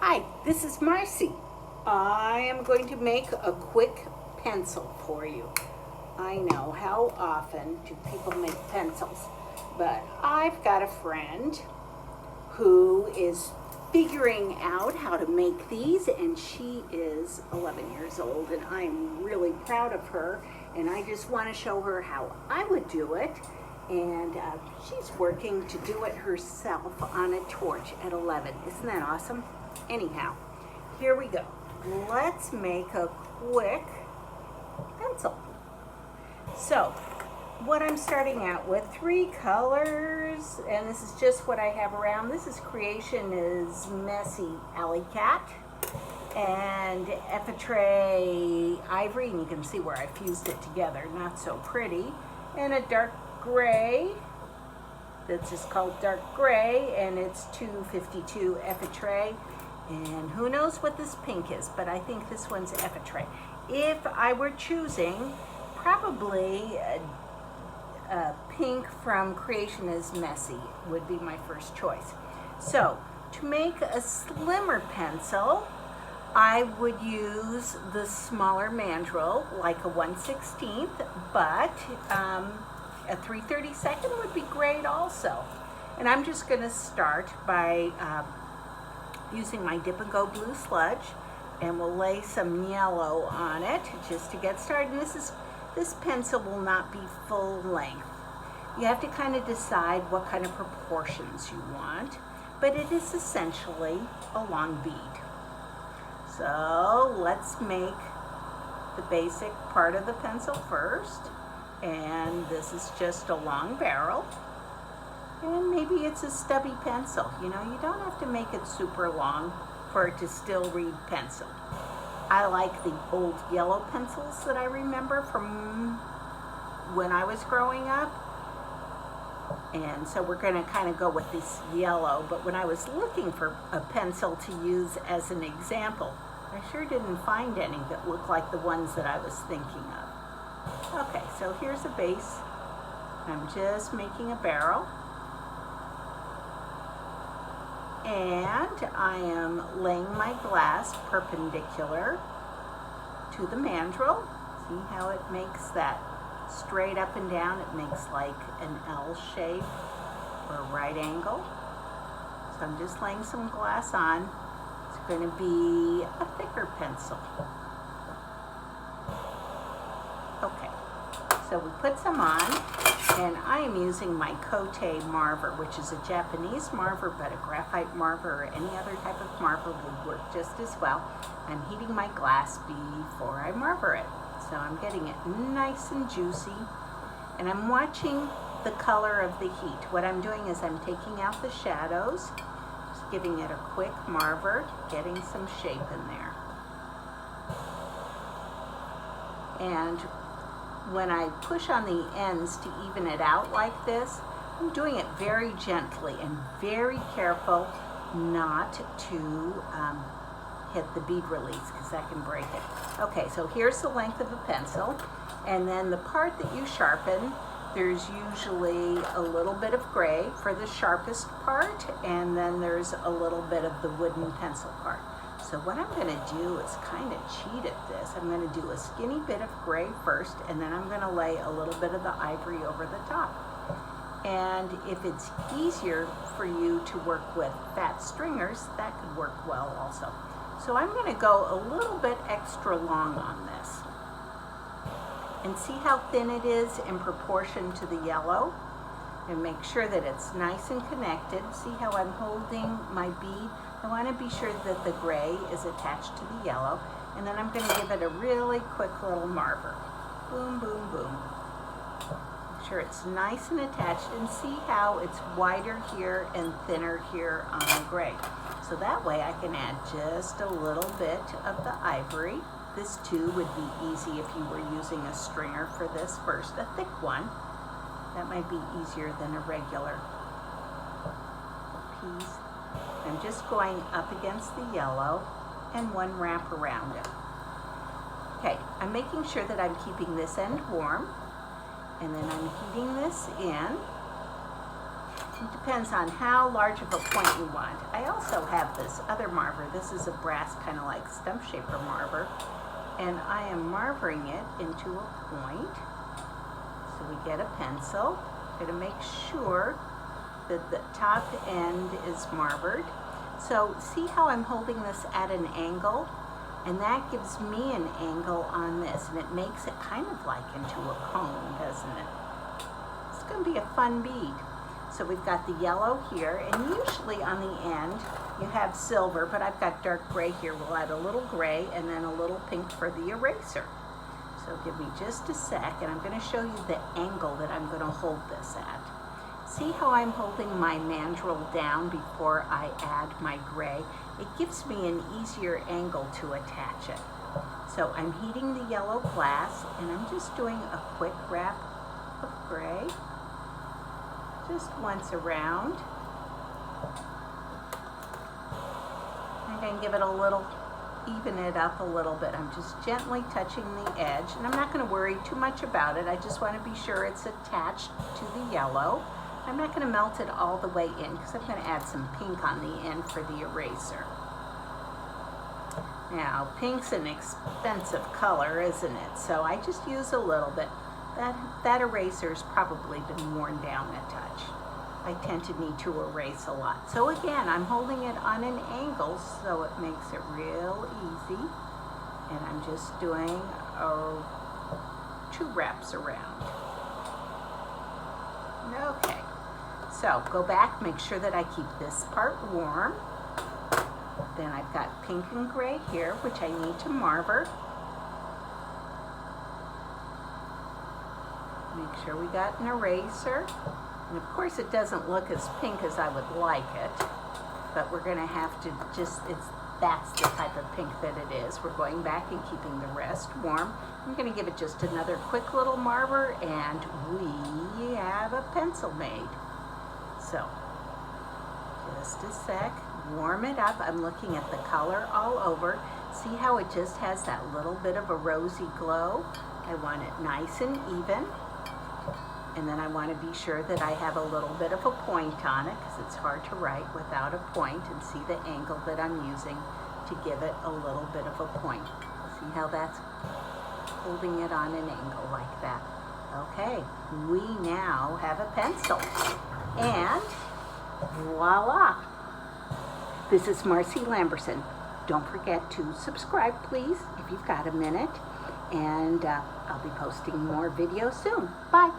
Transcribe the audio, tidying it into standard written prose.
Hi, this is Marcy. I am going to make a quick pencil for you. I know, how often do people make pencils? But I've got a friend who is figuring out how to make these, and she is 11 years old, and I'm really proud of her, and I just want to show her how I would do it. And she's working to do it herself on a torch at 11. Isn't that awesome? Anyhow, here we go. Let's make a quick pencil. So, what I'm starting out with, 3 colors, and this is just what I have around. This is Creation is Messy Alley Cat, and Effetray Ivory, and you can see where I fused it together, not so pretty, and a dark gray. That's just called dark gray, and it's 252 Effetray. And who knows what this pink is, but I think this one's Effetray. If I were choosing, probably pink from Creation is Messy would be my first choice. So, to make a slimmer pencil, I would use the smaller mandrel, like a 1/16, but a 3/32 would be great also. And I'm just going to start by using my Dip and Go Blue Sludge, and we'll lay some yellow on it just to get started. And this pencil will not be full length. You have to kind of decide what kind of proportions you want, but it is essentially a long bead. So let's make the basic part of the pencil first, and this is just a long barrel. And maybe it's a stubby pencil. You know, you don't have to make it super long for it to still read pencil. I like the old yellow pencils that I remember from when I was growing up. And so we're going to kind of go with this yellow. But when I was looking for a pencil to use as an example, I sure didn't find any that looked like the ones that I was thinking of. Okay, so here's a base. I'm just making a barrel. And I am laying my glass perpendicular to the mandrel. See how it makes that straight up and down? It makes like an L shape or a right angle. So I'm just laying some glass on. It's going to be a thicker pencil. Okay, so we put some on. And I am using my Cote Marver, which is a Japanese marver, but a graphite marver or any other type of marver would work just as well. I'm heating my glass before I marver it. So I'm getting it nice and juicy. And I'm watching the color of the heat. What I'm doing is I'm taking out the shadows, just giving it a quick marver, getting some shape in there. And when I push on the ends to even it out like this, I'm doing it very gently and very careful not to hit the bead release, because that can break it. Okay, so here's the length of the pencil, and then the part that you sharpen, there's usually a little bit of gray for the sharpest part, and then there's a little bit of the wooden pencil part. So what I'm going to do is kind of cheat at this. I'm going to do a skinny bit of gray first, and then I'm going to lay a little bit of the ivory over the top. And if it's easier for you to work with fat stringers, that could work well also. So I'm going to go a little bit extra long on this. And see how thin it is in proportion to the yellow? And make sure that it's nice and connected. See how I'm holding my bead? I want to be sure that the gray is attached to the yellow, and then I'm going to give it a really quick little marver. Boom, boom, boom. Make sure it's nice and attached, and see how it's wider here and thinner here on the gray. So that way I can add just a little bit of the ivory. This too would be easy if you were using a stringer for this first, a thick one. That might be easier than a regular piece. I'm just going up against the yellow and one wrap around it. Okay, I'm making sure that I'm keeping this end warm, and then I'm heating this in. It depends on how large of a point you want. I also have this other marver. This is a brass kind of like stump shaper marver. And I am marvering it into a point. So we get a pencil. I'm going to make sure that the top end is marvered. So see how I'm holding this at an angle? And that gives me an angle on this, and it makes it kind of like into a cone, doesn't it? It's going to be a fun bead. So we've got the yellow here, and usually on the end you have silver, but I've got dark gray here. We'll add a little gray and then a little pink for the eraser. So give me just a sec, and I'm going to show you the angle that I'm going to hold this at. See how I'm holding my mandrel down before I add my gray? It gives me an easier angle to attach it. So I'm heating the yellow glass, and I'm just doing a quick wrap of gray, just once around. I'm going to give it a little, even it up a little bit. I'm just gently touching the edge, and I'm not going to worry too much about it. I just want to be sure it's attached to the yellow. I'm not going to melt it all the way in because I'm going to add some pink on the end for the eraser. Now, pink's an expensive color, isn't it? So I just use a little bit. That eraser's probably been worn down a touch. I tend to need to erase a lot. So again, I'm holding it on an angle so it makes it real easy. And I'm just doing 2 wraps around. Okay. So go back, make sure that I keep this part warm. Then I've got pink and gray here, which I need to marver. Make sure we got an eraser. And of course it doesn't look as pink as I would like it, but we're going to have to that's the type of pink that it is. We're going back and keeping the rest warm. I'm going to give it just another quick little marver, and we have a pencil made. So, just a sec, warm it up. I'm looking at the color all over. See how it just has that little bit of a rosy glow? I want it nice and even. And then I want to be sure that I have a little bit of a point on it, because it's hard to write without a point, and see the angle that I'm using to give it a little bit of a point. See how that's holding it on an angle like that. Okay, we now have a pencil. And voila! This is Marcy Lamberson. Don't forget to subscribe, please, if you've got a minute. And I'll be posting more videos soon. Bye!